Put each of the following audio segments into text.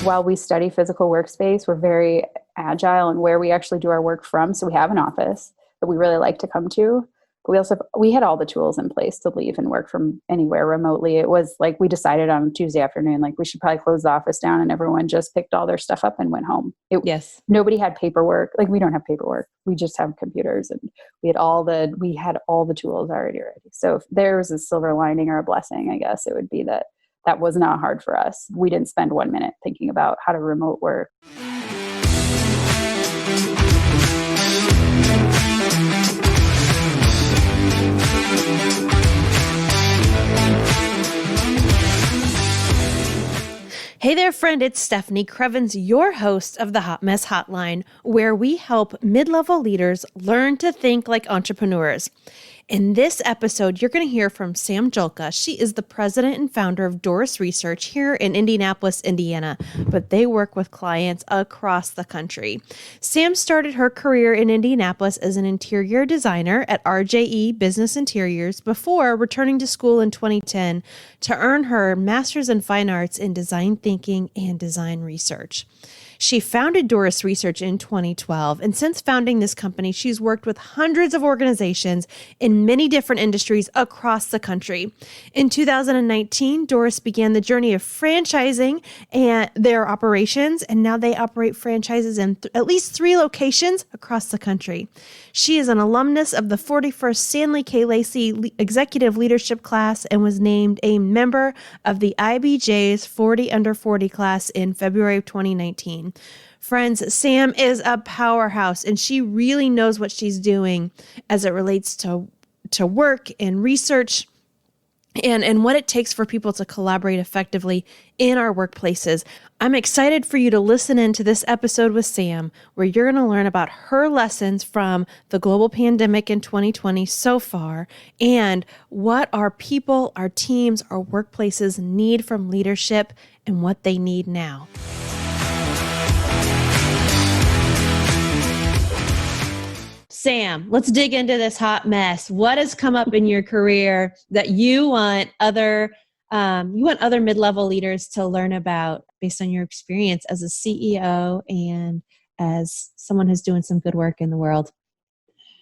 While we study physical workspace, we're very agile in where we actually do our work from. So we have an office that we really like to come to. But we had all the tools in place to leave and work from anywhere remotely. It was like we decided on Tuesday afternoon, like we should probably close the office down, and everyone just picked all their stuff up and went home. Yes. Nobody had paperwork. Like we don't have paperwork. We just have computers, and we had all the tools already ready. So if there was a silver lining or a blessing, I guess it would be that was not hard for us. We didn't spend 1 minute thinking about how to remote work. Hey there, friend. It's Stephanie Crevens, your host of the Hot Mess Hotline, where we help mid-level leaders learn to think like entrepreneurs. In this episode, you're going to hear from Sam Julka. She is the president and founder of DORIS Research here in Indianapolis, Indiana, but they work with clients across the country. Sam started her career in Indianapolis as an interior designer at RJE Business Interiors before returning to school in 2010 to earn her master's in fine arts in design thinking and design research. She founded DORIS Research in 2012, and since founding this company, she's worked with hundreds of organizations in many different industries across the country. In 2019, DORIS began the journey of franchising and their operations, and now they operate franchises in at least 3 locations across the country. She is an alumnus of the 41st Stanley K. Lacey Executive Leadership Class and was named a member of the IBJ's 40 Under 40 class in February of 2019. Friends, Sam is a powerhouse, and she really knows what she's doing as it relates to work and research and what it takes for people to collaborate effectively in our workplaces. I'm excited for you to listen into this episode with Sam, where you're going to learn about her lessons from the global pandemic in 2020 so far, and what our people, our teams, our workplaces need from leadership and what they need now. Sam, let's dig into this hot mess. What has come up in your career that you want other mid-level leaders to learn about based on your experience as a CEO and as someone who's doing some good work in the world?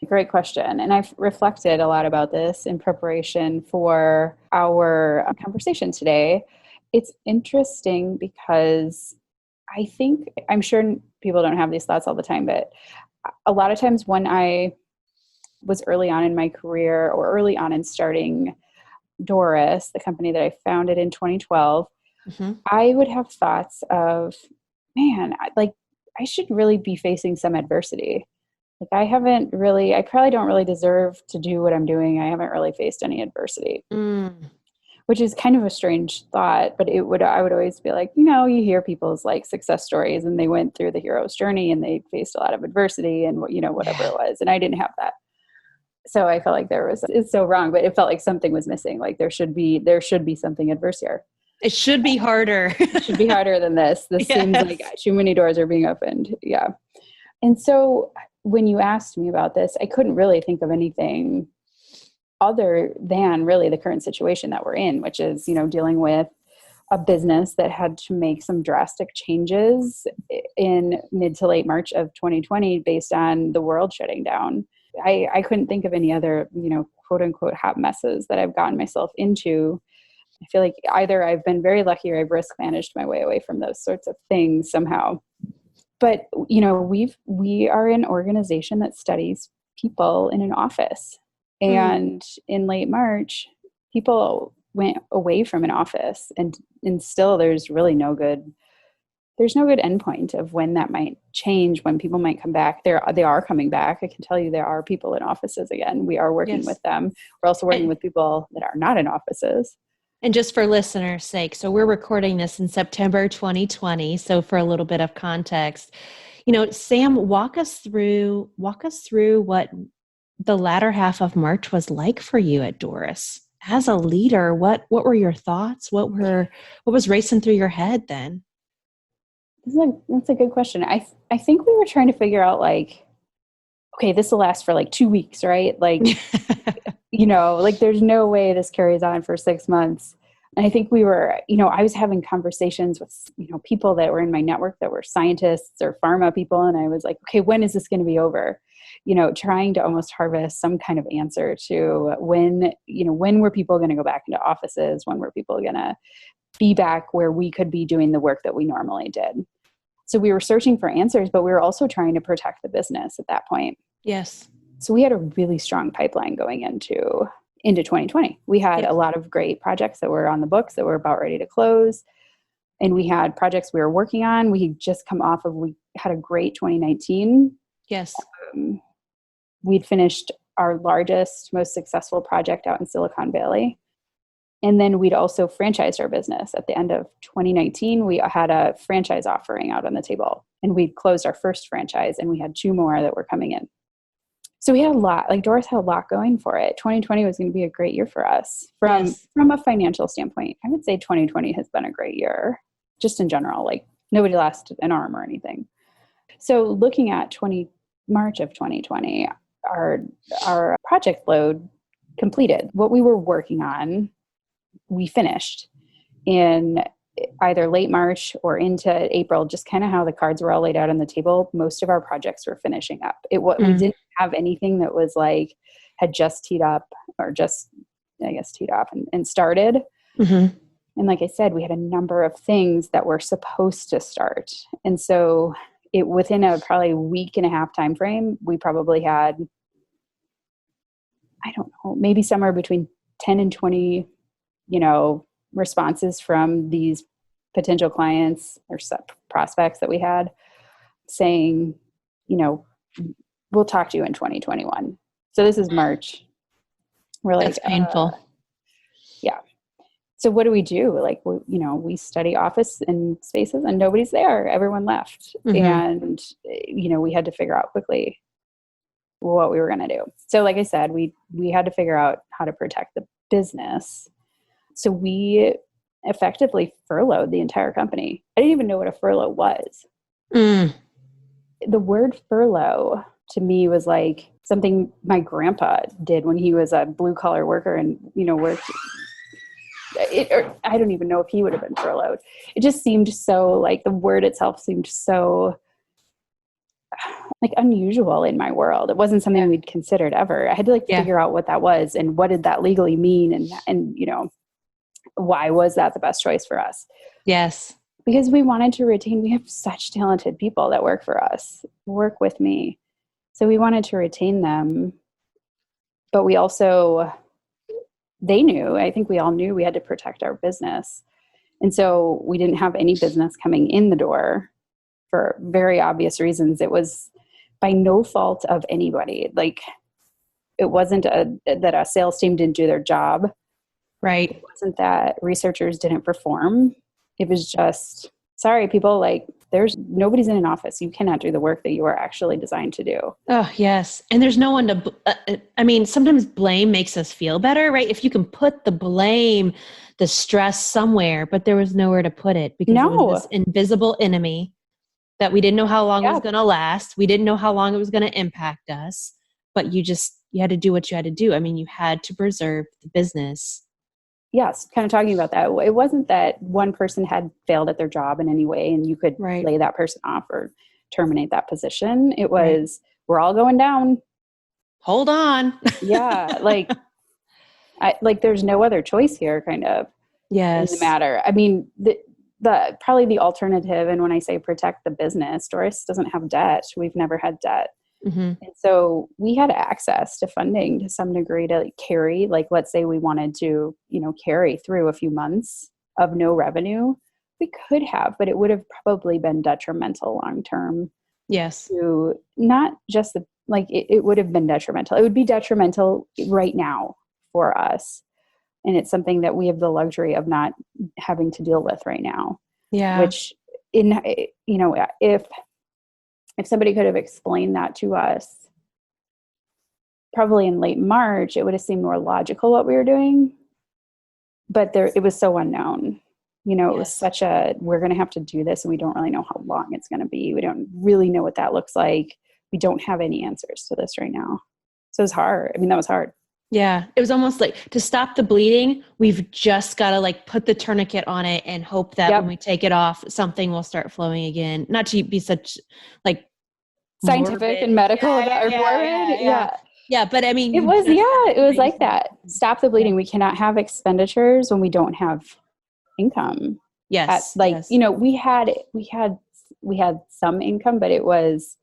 Great question. And I've reflected a lot about this in preparation for our conversation today. It's interesting because I'm sure people don't have these thoughts all the time, but a lot of times when I was early on in my career or early on in starting DORIS, the company that I founded in 2012, I would have thoughts of, man, I should really be facing some adversity. Like I probably don't really deserve to do what I'm doing. I haven't really faced any adversity. Which is kind of a strange thought, but I would always be like, you hear people's like success stories and they went through the hero's journey and they faced a lot of adversity and whatever it was. And I didn't have that. So I felt like it's so wrong, but it felt like something was missing. Like there should be something adverse here. It should be harder. It should be harder than this. This seems like too many doors are being opened. Yeah. And so when you asked me about this, I couldn't really think of anything other than really the current situation that we're in, which is, dealing with a business that had to make some drastic changes in mid to late March of 2020 based on the world shutting down. I couldn't think of any other, quote unquote, hot messes that I've gotten myself into. I feel like either I've been very lucky or I've risk managed my way away from those sorts of things somehow. But, we are an organization that studies people in an office. And in late March, people went away from an office and still there's really no good endpoint of when that might change, when people might come back. They are coming back. I can tell you there are people in offices again. We are working with them. We're also working with people that are not in offices. And just for listeners' sake, so we're recording this in September 2020. So for a little bit of context, Sam, walk us through what the latter half of March was like for you at DORIS. As a leader, what were your thoughts? What was racing through your head then? That's a good question. I think we were trying to figure out okay, this will last for 2 weeks, right? Like, there's no way this carries on for 6 months. And I think we were, I was having conversations with, people that were in my network that were scientists or pharma people. And I was like, okay, when is this going to be over? Trying to almost harvest some kind of answer to when were people going to go back into offices? When were people going to be back where we could be doing the work that we normally did? So we were searching for answers, but we were also trying to protect the business at that point. Yes. So we had a really strong pipeline going into 2020. We had a lot of great projects that were on the books that were about ready to close. And we had projects we were working on. We had a great 2019. Yes. We'd finished our largest, most successful project out in Silicon Valley. And then we'd also franchised our business. At the end of 2019, we had a franchise offering out on the table. And we'd closed our first franchise, and we had 2 more that were coming in. So we had a lot, DORIS had a lot going for it. 2020 was going to be a great year for us from a financial standpoint. I would say 2020 has been a great year, just in general, nobody lost an arm or anything. So looking at March of 2020, our project load completed. What we were working on, we finished in either late March or into April, just kind of how the cards were all laid out on the table. Most of our projects were finishing up. We didn't have anything that was had just teed up or just, teed off and started. Mm-hmm. And like I said, we had a number of things that were supposed to start. And so within a probably week and a half time frame, we probably had, I don't know, maybe somewhere between 10 and 20, responses from these potential clients or prospects that we had saying, we'll talk to you in 2021. So this is March. We're That's painful. Yeah. So what do? We study office and spaces and nobody's there. Everyone left. Mm-hmm. And, we had to figure out quickly what we were going to do. So like I said, we had to figure out how to protect the business. So we effectively furloughed the entire company. I didn't even know what a furlough was. The word furlough to me was like something my grandpa did when he was a blue collar worker and, worked. I don't even know if he would have been furloughed. It just seemed so the word itself seemed so unusual in my world. It wasn't something we'd considered ever. I had to figure out what that was and what did that legally mean and why was that the best choice for us? Yes. Because we wanted to retain, we have such talented people that work for us, work with me. So we wanted to retain them, but we also, I think we all knew we had to protect our business. And so we didn't have any business coming in the door for very obvious reasons. It was by no fault of anybody. It wasn't that a sales team didn't do their job. Right. It wasn't that researchers didn't perform. It was just, sorry, people, nobody's in an office. You cannot do the work that you are actually designed to do. Oh, yes. And there's no one to, sometimes blame makes us feel better, right? If you can put the blame, the stress somewhere, but there was nowhere to put it because it was this invisible enemy that we didn't know how long it was going to last. We didn't know how long it was going to impact us, but you had to do what you had to do. You had to preserve the business. Yes, kind of talking about that. It wasn't that one person had failed at their job in any way and you could lay that person off or terminate that position. It was, we're all going down. Hold on. Yeah. There's no other choice here kind of. Yes. In the matter. The probably the alternative. And when I say protect the business, DORIS doesn't have debt. We've never had debt. Mm-hmm. And so we had access to funding to some degree to carry, let's say we wanted to, carry through a few months of no revenue. We could have, but it would have probably been detrimental long-term. Yes. To not just it would have been detrimental. It would be detrimental right now for us. And it's something that we have the luxury of not having to deal with right now. Yeah. Which if somebody could have explained that to us, probably in late March, it would have seemed more logical what we were doing. But it was so unknown. It was such we're going to have to do this and we don't really know how long it's going to be. We don't really know what that looks like. We don't have any answers to this right now. So it was hard. That was hard. Yeah. It was almost like to stop the bleeding, we've just got to like put the tourniquet on it and hope that when Yep. we take it off, something will start flowing again. Not to be such like Scientific morbid. and medical Yeah, about or yeah, yeah, morbid. yeah. Yeah. Yeah, but I mean, It you was, just have to yeah, it was brace like yourself. that. Stop the Yeah. bleeding. We cannot have expenditures when we don't have income. At Yes, like, yes. we had some income, but it wasn't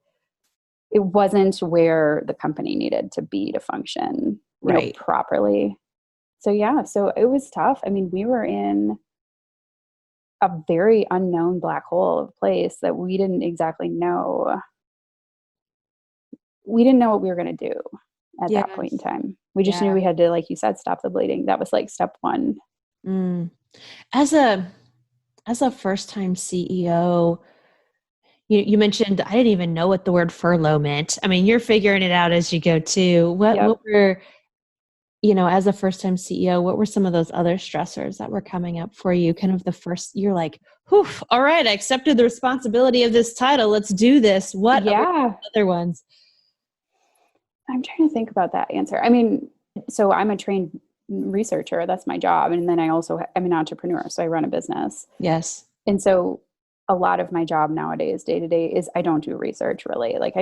where the company needed to be to function, Right. properly. So yeah, so it was tough. I mean, we were in a very unknown black hole of place that we didn't exactly know. We didn't know what we were going to do at that point in Yes. time. We just knew Yeah. we had to, like you said, stop the bleeding. That was like step one. Mm. As a first time CEO, you mentioned I didn't even know what the word furlough meant. I mean, you're figuring it out as you go too. What Yep. were, as a first time CEO, what were some of those other stressors that were coming up for you? Kind of the first, you're like, whew, all right, I accepted the responsibility of this title. Let's do this. What were Yeah. the other ones? I'm trying to think about that answer. I mean, so I'm a trained researcher. That's my job. And then I'm an entrepreneur. So I run a business. Yes. And so a lot of my job nowadays, day to day, is I don't do research really. Like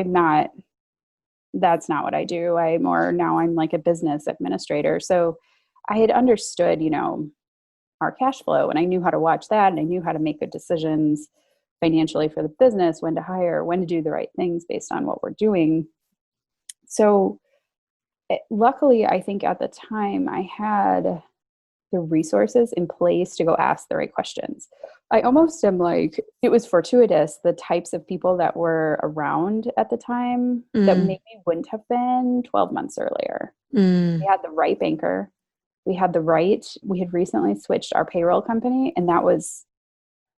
that's not what I do. I'm like a business administrator. So I had understood, our cash flow and I knew how to watch that and I knew how to make good decisions financially for the business, when to hire, when to do the right things based on what we're doing. So luckily, I think at the time I had the resources in place to go ask the right questions. I almost am like, it was fortuitous the types of people that were around at the time that Mm, maybe wouldn't have been 12 months earlier. We mm. had the right banker. We had recently switched our payroll company, and that was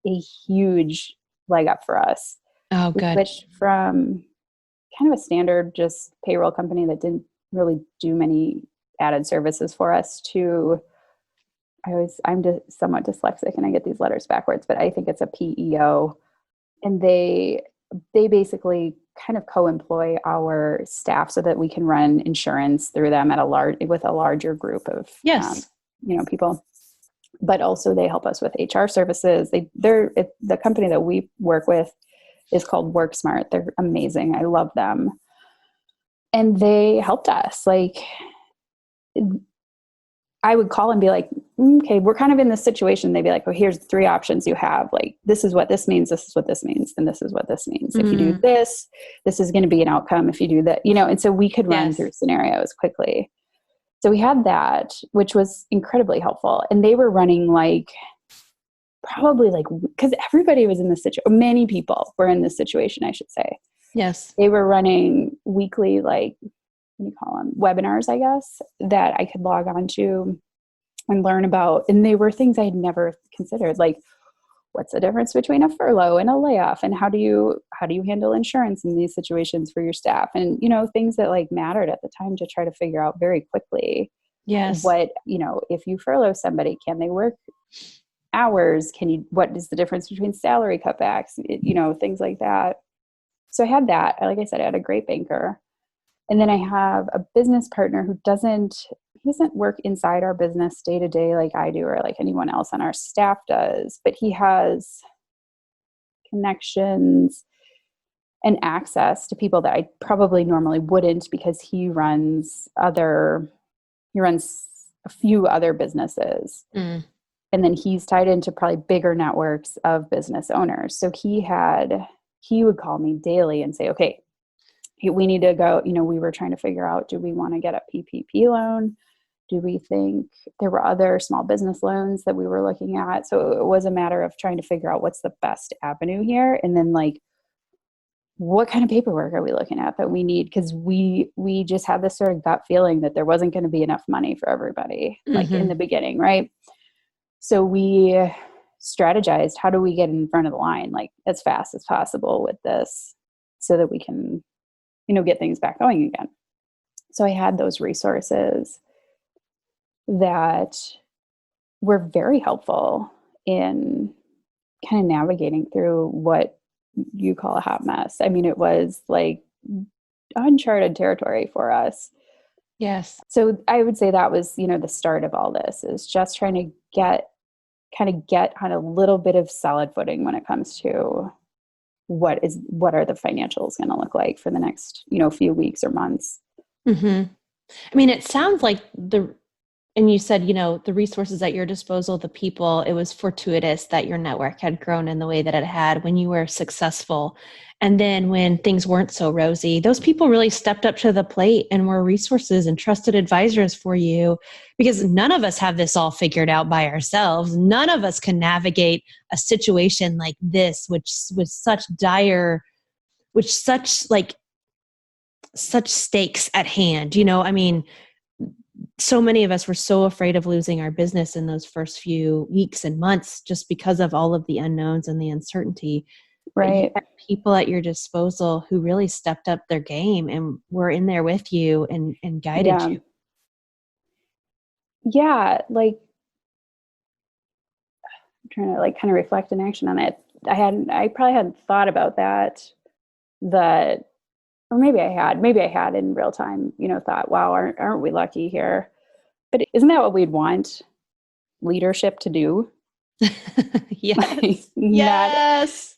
a huge leg up for us. Oh, We good. switched from kind of a standard just payroll company that didn't really do many added services for us to somewhat dyslexic and I get these letters backwards, but I think it's a PEO. And they basically kind of co-employ our staff so that we can run insurance through them with a larger group of Yes. people. But also they help us with HR services. The company that we work with is called WorkSmart. They're amazing. I love them. And they helped us. Like I would call and be like, okay, we're kind of in this situation. They'd be like, oh, here's 3 options you have. Like, this is what this means. This is what this means. And this is what this means. If you do Mm, this, this is going to be an outcome. If you do that, and so we could run yes. through scenarios quickly. So we had that, which was incredibly helpful. And they were running probably because everybody was in this situation. Many people were in this situation, I should say. Yes. They were running weekly, what do you call them? Webinars, I guess, that I could log on to and learn about. And they were things I had never considered, like what's the difference between a furlough and a layoff, and how do you handle insurance in these situations for your staff, and things that mattered at the time to try to figure out very quickly. Yes. What if you furlough somebody, can they work hours? What is the difference between salary cutbacks? Things like that. So I had that. Like I said, I had a great banker. And then I have a business partner who doesn't work inside our business day to day like I do or like anyone else on our staff does, but he has connections and access to people that I probably normally wouldn't, because he runs a few other businesses. Mm. And then he's tied into probably bigger networks of business owners. So he would call me daily and say, okay, we need to go, we were trying to figure out, do we want to get a PPP loan? Do we think there were other small business loans that we were looking at? So it was a matter of trying to figure out what's the best avenue here. And then what kind of paperwork are we looking at that we need? Because we just had this sort of gut feeling that there wasn't going to be enough money for everybody, in the beginning, right? So we strategized, how do we get in front of the line, as fast as possible with this so that we can get things back going again. So I had those resources that were very helpful in kind of navigating through what you call a hot mess. I mean, it was like uncharted territory for us. Yes. So I would say that was, the start of all this, is just trying to get on a little bit of solid footing when it comes to what are the financials going to look like for the next, few weeks or months. Mm-hmm. I mean, it sounds like and you said, the resources at your disposal, the people, it was fortuitous that your network had grown in the way that it had when you were successful. And then when things weren't so rosy, those people really stepped up to the plate and were resources and trusted advisors for you, because none of us have this all figured out by ourselves. None of us can navigate a situation like this, which with such such stakes at hand. I mean, so many of us were so afraid of losing our business in those first few weeks and months just because of all of the unknowns and the uncertainty. But you Right. had people at your disposal who really stepped up their game and were in there with you and guided Yeah. you. Yeah. Like, I'm trying to kind of reflect in action on it. I probably hadn't thought about that, or maybe I had in real time, thought, wow, aren't we lucky here? But isn't that what we'd want leadership to do? Yes. Not, Yes.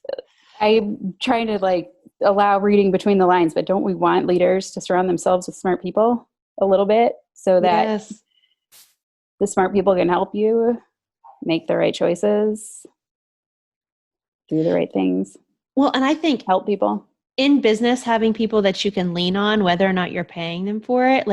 I'm trying to allow reading between the lines, but don't we want leaders to surround themselves with smart people a little bit, so that Yes. the smart people can help you make the right choices, do the right things, Well, and I think help people? in business, having people that you can lean on, whether or not you're paying them for it,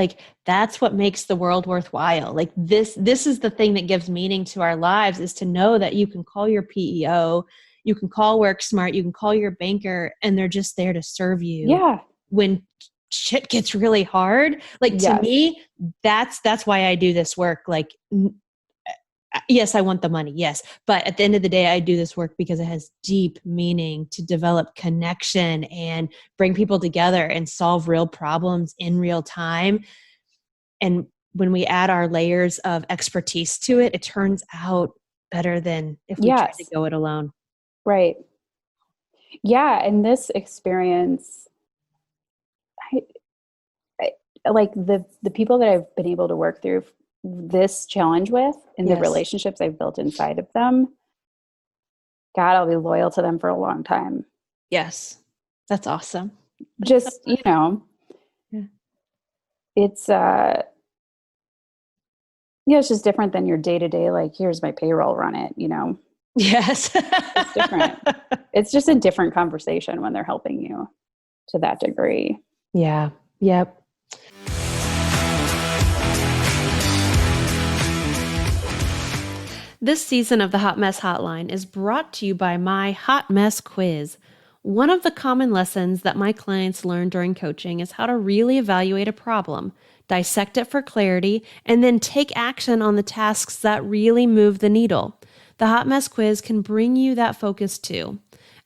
that's what makes the world worthwhile. This is the thing that gives meaning to our lives, is to know that you can call your PEO, you can call WorkSmart, you can call your banker, and they're just there to serve you Yeah. when shit gets really hard. To Yes. me, that's why I do this work. Yes, I want the money. Yes. But at the end of the day, I do this work because it has deep meaning to develop connection and bring people together and solve real problems in real time. And when we add our layers of expertise to it, it turns out better than if we tried to Yes. go it alone. Right. Yeah. And this experience, like the people that I've been able to work through this challenge with, and the Yes. relationships I've built inside of them, God, I'll be loyal to them for a long time. Yes. That's awesome. Just, Yeah. it's it's just different than your day to day, here's my payroll, run it, Yes. It's different. It's just a different conversation when they're helping you to that degree. Yeah. Yep. This season of the Hot Mess Hotline is brought to you by my Hot Mess Quiz. One of the common lessons that my clients learn during coaching is how to really evaluate a problem, dissect it for clarity, and then take action on the tasks that really move the needle. The Hot Mess Quiz can bring you that focus too.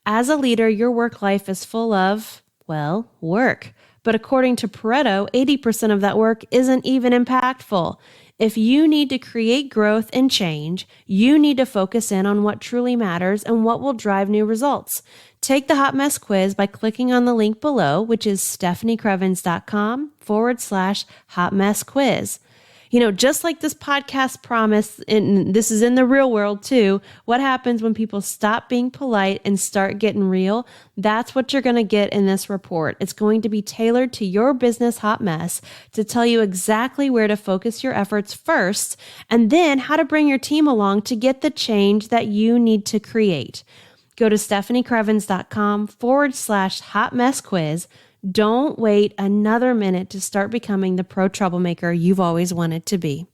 As a leader, your work life is full of, well, work. But according to Pareto, 80% of that work isn't even impactful. If you need to create growth and change, you need to focus in on what truly matters and what will drive new results. Take the Hot Mess Quiz by clicking on the link below, which is stephaniecrevens.com/hot mess quiz. Just like this podcast promised, and this is in the real world too, what happens when people stop being polite and start getting real? That's what you're going to get in this report. It's going to be tailored to your business hot mess to tell you exactly where to focus your efforts first, and then how to bring your team along to get the change that you need to create. Go to stephaniecrevens.com/hot mess quiz. Don't wait another minute to start becoming the pro troublemaker you've always wanted to be.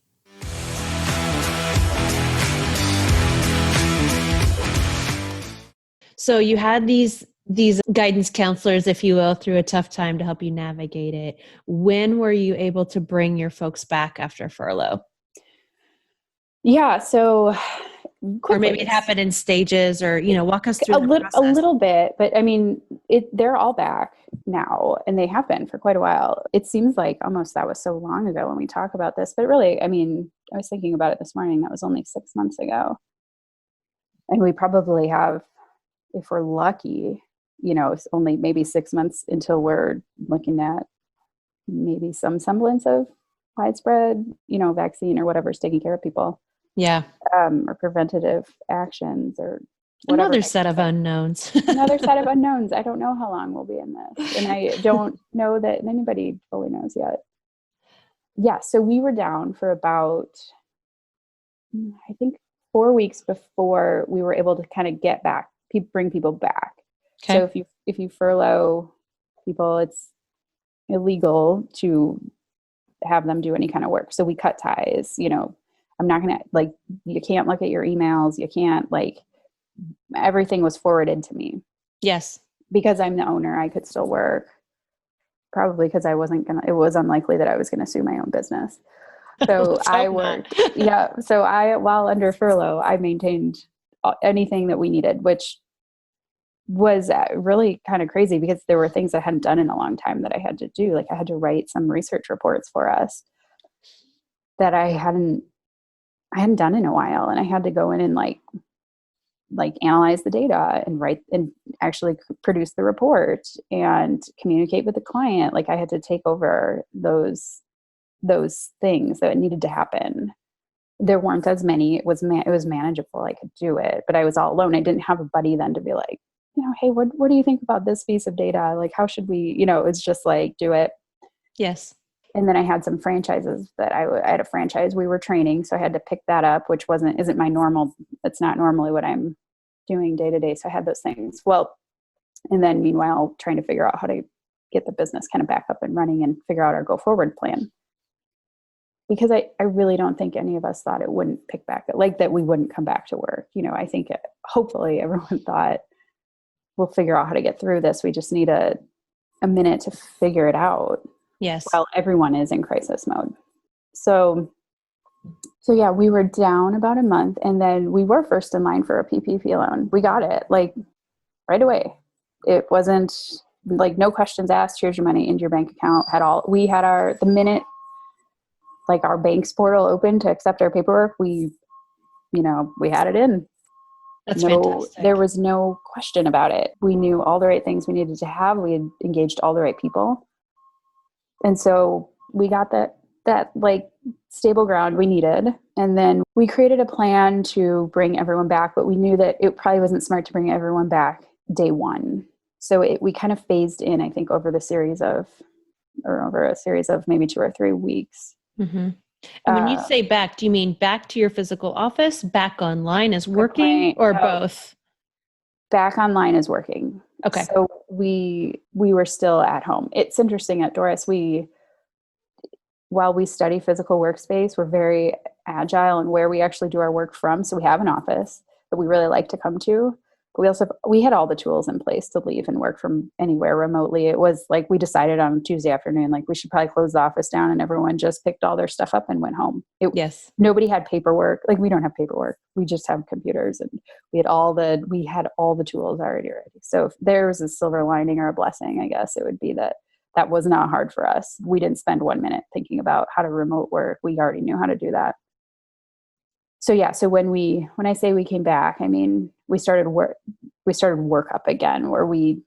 So you had these guidance counselors, if you will, through a tough time to help you navigate it. When were you able to bring your folks back after furlough? Yeah. So quickly. Or maybe it happened in stages, or, walk us through the process. A little bit, but I mean, they're all back now, and they have been for quite a while. It seems like almost that was so long ago when we talk about this, but really, I mean, I was thinking about it this morning. That was only 6 months ago. And we probably have, if we're lucky, it's only maybe 6 months until we're looking at maybe some semblance of widespread, vaccine or whatever's taking care of people, Yeah. or preventative actions or whatever. Another set of unknowns. Another set of unknowns. I don't know how long we'll be in this. And I don't know that anybody fully knows yet. Yeah. So we were down for about, I think, 4 weeks before we were able to kind of get back, bring people back. Okay. So if you furlough people, it's illegal to have them do any kind of work. So we cut ties. I'm not going to, you can't look at your emails. You can't, everything was forwarded to me. Yes. Because I'm the owner, I could still work. Probably because it was unlikely that I was going to sue my own business. So I worked. Yeah. So while under furlough, I maintained anything that we needed, which was really kind of crazy because there were things I hadn't done in a long time that I had to do. Like I had to write some research reports for us that I hadn't done in a while. And I had to go in and analyze the data and write and actually produce the report and communicate with the client. Like I had to take over those things that needed to happen. There weren't as many. It was manageable. I could do it, but I was all alone. I didn't have a buddy then to be like, hey, what do you think about this piece of data? Like, how should we, it's just like, do it. Yes. And then I had some franchises that I had a franchise we were training. So I had to pick that up, which isn't my normal. It's not normally what I'm doing day to day. So I had those things. Well, and then meanwhile, trying to figure out how to get the business kind of back up and running and figure out our go forward plan. Because I really don't think any of us thought it wouldn't pick back, that we wouldn't come back to work. I think hopefully everyone thought we'll figure out how to get through this. We just need a minute to figure it out. Yes. While everyone is in crisis mode. So yeah, we were down about a month and then we were first in line for a PPP loan. We got it right away. It wasn't no questions asked. Here's your money into your bank account. We had the minute our bank's portal open to accept our paperwork, we had it in. That's fantastic. There was no question about it. We knew all the right things we needed to have. We had engaged all the right people. And so we got that stable ground we needed. And then we created a plan to bring everyone back, but we knew that it probably wasn't smart to bring everyone back day one. So we kind of phased in, I think, over a series of maybe 2 or 3 weeks. Mm-hmm. And when you say back, do you mean back to your physical office, back online as working, or both? Back online is working. Okay. So we were still at home. It's interesting at Doris, while we study physical workspace, we're very agile in where we actually do our work from. So we have an office that we really like to come to. But we had all the tools in place to leave and work from anywhere remotely. It was we decided on Tuesday afternoon, we should probably close the office down, and everyone just picked all their stuff up and went home. Yes. Nobody had paperwork. We don't have paperwork. We just have computers, and we had all the tools already ready. So if there was a silver lining or a blessing, I guess it would be that was not hard for us. We didn't spend 1 minute thinking about how to remote work. We already knew how to do that. So yeah, so when I say we came back, I mean, we started work up again, where we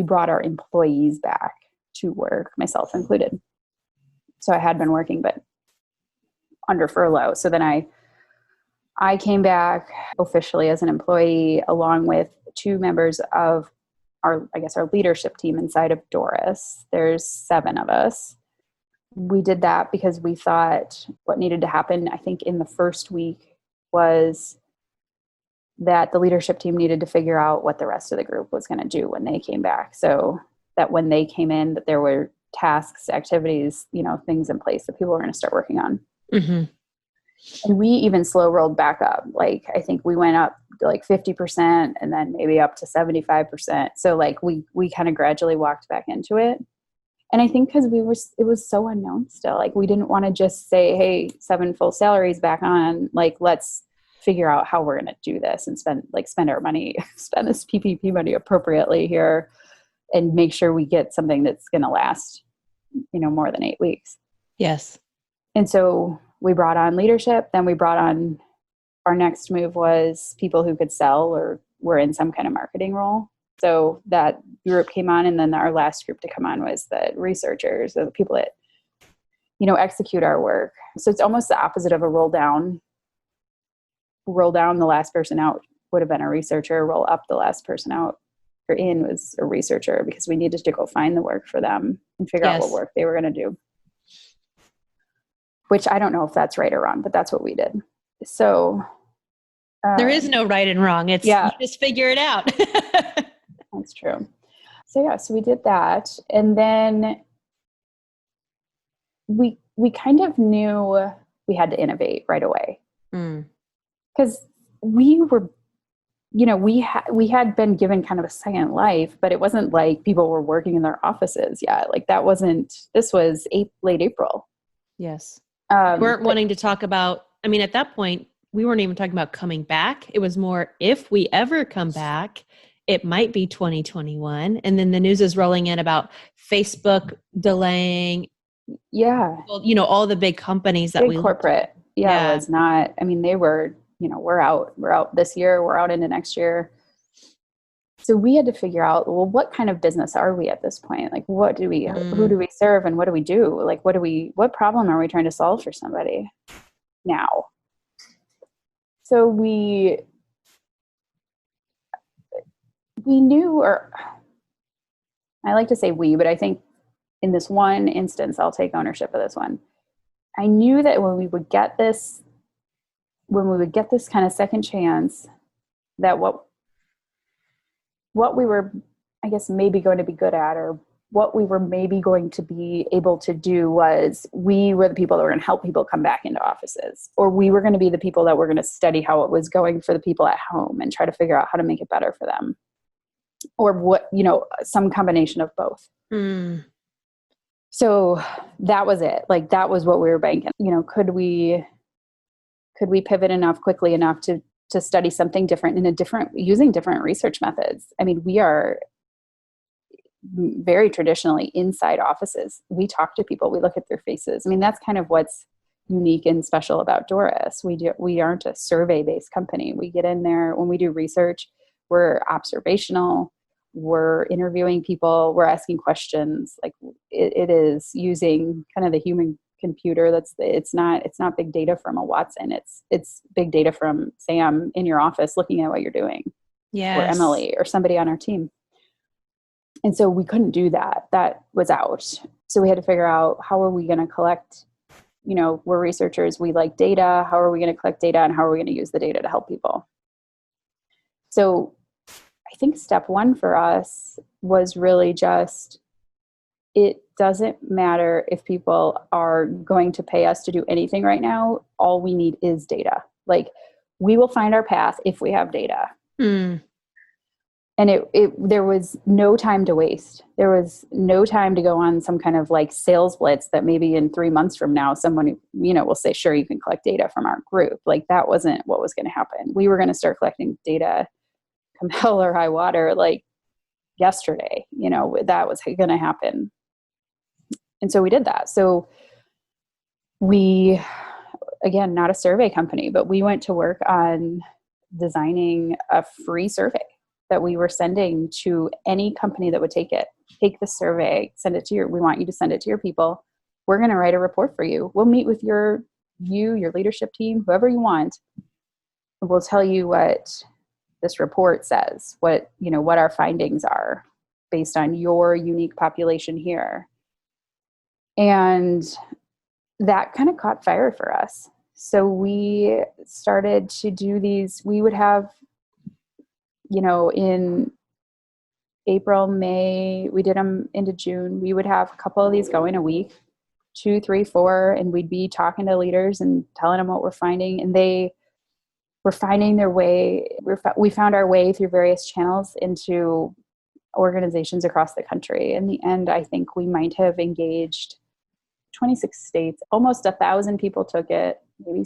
brought our employees back to work, myself included. So I had been working, but under furlough. So then I came back officially as an employee, along with 2 members of our leadership team inside of Doris. There's 7 of us. We did that because we thought what needed to happen, I think, in the first week was that the leadership team needed to figure out what the rest of the group was going to do when they came back. So that when they came in, that there were tasks, activities, things in place that people were going to start working on. Mm-hmm. And we even slow rolled back up. I think we went up to 50% and then maybe up to 75%. So we kind of gradually walked back into it. And I think because it was so unknown still, we didn't want to just say, hey, 7 full salaries back on, let's figure out how we're going to do this and spend our money, spend this PPP money appropriately here and make sure we get something that's going to last, more than 8 weeks. Yes. And so we brought on leadership. Then we brought on, our next move was people who could sell or were in some kind of marketing role. So that group came on, and then our last group to come on was the researchers, the people that execute our work. So it's almost the opposite of a roll down. Roll down, the last person out would have been a researcher. Roll up, the last person out or in was a researcher, because we needed to go find the work for them and figure out what work they were going to do. Which I don't know if that's right or wrong, but that's what we did. So there is no right and wrong. It's you just figure it out. That's true. So we did that. And then we kind of knew we had to innovate right away. Because we were, we had been given kind of a second life, but it wasn't like people were working in their offices yet. Like this was late April. Yes. We weren't wanting to talk about, at that point, we weren't even talking about coming back. It was more, if we ever come back, it might be 2021. And then the news is rolling in about Facebook delaying. Yeah. Well, all the big companies that big corporate. Yeah. It was not, they were, we're out this year, we're out into next year. So we had to figure out, well, what kind of business are we at this point? Like, who do we serve and what do we do? Like, what problem are we trying to solve for somebody now? So we knew, or I like to say we, but I think in this one instance, I'll take ownership of this one. I knew that when we would get this kind of second chance, that what we were, I guess, maybe going to be good at, or what we were maybe going to be able to do, was we were the people that were going to help people come back into offices, or we were going to be the people that were going to study how it was going for the people at home and try to figure out how to make it better for them, or what, some combination of both. So that was it. Like, that was what we were banking. Could we pivot quickly enough to study something different using different research methods? We are very traditionally inside offices. We talk to people, we look at their faces. That's kind of what's unique and special about DORIS. We aren't a survey-based company. We get in there, when we do research, we're observational, we're interviewing people, we're asking questions. Like, it is using kind of the human computer. It's not big data from a Watson. It's big data from Sam in your office looking at what you're doing. Or Emily or somebody on our team. And so we couldn't do that. That was out. So we had to figure out, how are we going to collect, we're researchers, we like data. How are we going to collect data, and how are we going to use the data to help people? So I think step one for us was really just, it doesn't matter if people are going to pay us to do anything right now. All we need is data. Like, we will find our path if we have data. And there was no time to waste. There was no time to go on some kind of like sales blitz that maybe in 3 months from now, someone, will say, sure, you can collect data from our group. Like, that wasn't what was going to happen. We were going to start collecting data, come hell or high water, like yesterday. That was going to happen. And so we did that. So we, again, not a survey company, but we went to work on designing a free survey that we were sending to any company that would take the survey, we want you to send it to your people. We're going to write a report for you. We'll meet with your leadership team, whoever you want. We'll tell you what this report says, what our findings are based on your unique population here. And that kind of caught fire for us. So we started to do these. We would have, in April, May, we did them into June. We would have a couple of these going a week, 2, 3, 4, and we'd be talking to leaders and telling them what we're finding. And they were finding their way. We found our way through various channels into organizations across the country. In the end, I think we might have engaged 26 states, almost 1,000 people took it, maybe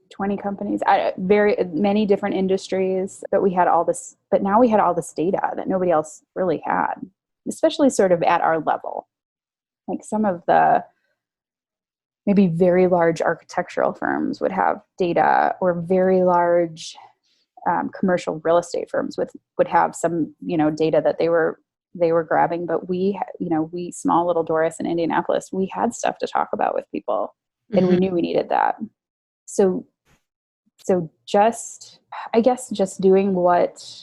20 companies, very many different industries, but now we had all this data that nobody else really had, especially sort of at our level. Like, some of the maybe very large architectural firms would have data, or very large commercial real estate firms would have some, data that they were they were grabbing, but we small little Doris in Indianapolis, we had stuff to talk about with people, and we knew we needed that. So just, I guess, just doing what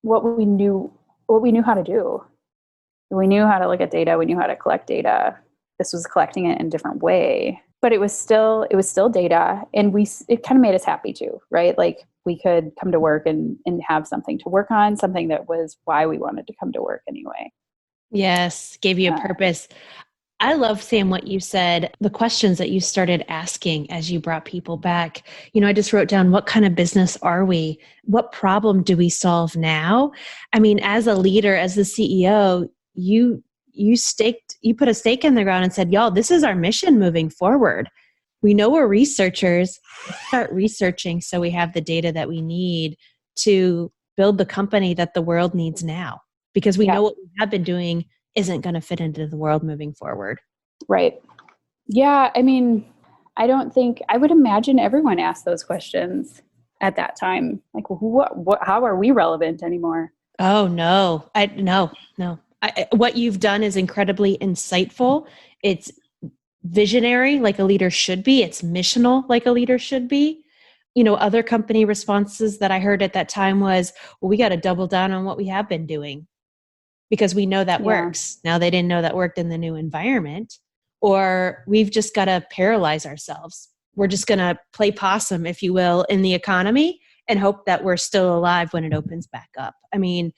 we knew how to do. We knew how to look at data. We knew how to collect data. This was collecting it in a different way, but it was still data. And it kind of made us happy too, right? Like we could come to work and have something to work on, something that was why we wanted to come to work anyway. Yes. Gave you a purpose. I love, Sam, what you said, the questions that you started asking as you brought people back. I just wrote down, what kind of business are we? What problem do we solve now? I mean, as a leader, as the CEO, you put a stake in the ground and said, y'all, this is our mission moving forward. We know we're researchers. Let's start researching so we have the data that we need to build the company that the world needs now, because we know what we have been doing isn't going to fit into the world moving forward. Right. Yeah. I mean, I would imagine everyone asked those questions at that time. Like, how are we relevant anymore? Oh, no. No. What you've done is incredibly insightful. It's visionary, like a leader should be. It's missional, like a leader should be. Other company responses that I heard at that time was, well, we got to double down on what we have been doing, because we know that works. Now they didn't know that worked in the new environment, or we've just got to paralyze ourselves. We're just going to play possum, if you will, in the economy and hope that we're still alive when it opens back up. I mean,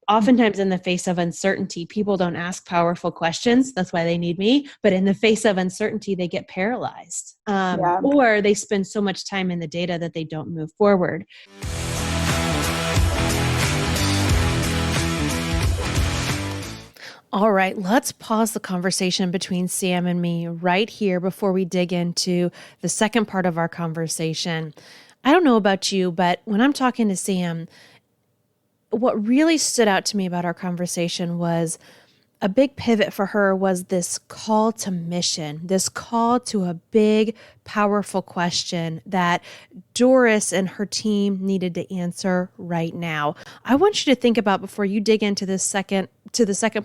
oftentimes in the face of uncertainty, people don't ask powerful questions. That's why they need me. But in the face of uncertainty, they get paralyzed, or they spend so much time in the data that they don't move forward. All right, let's pause the conversation between Sam and me right here before we dig into the second part of our conversation. I don't know about you, but when I'm talking to Sam, what really stood out to me about our conversation was a big pivot for her was this call to mission, this call to a big, powerful question that Doris and her team needed to answer right now. I want you to think about, before you dig into the second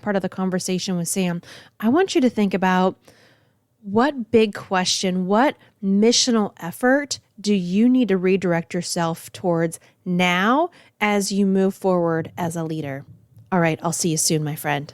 part of the conversation with Sam, I want you to think about what big question, what missional effort do you need to redirect yourself towards now as you move forward as a leader? All right, I'll see you soon, my friend.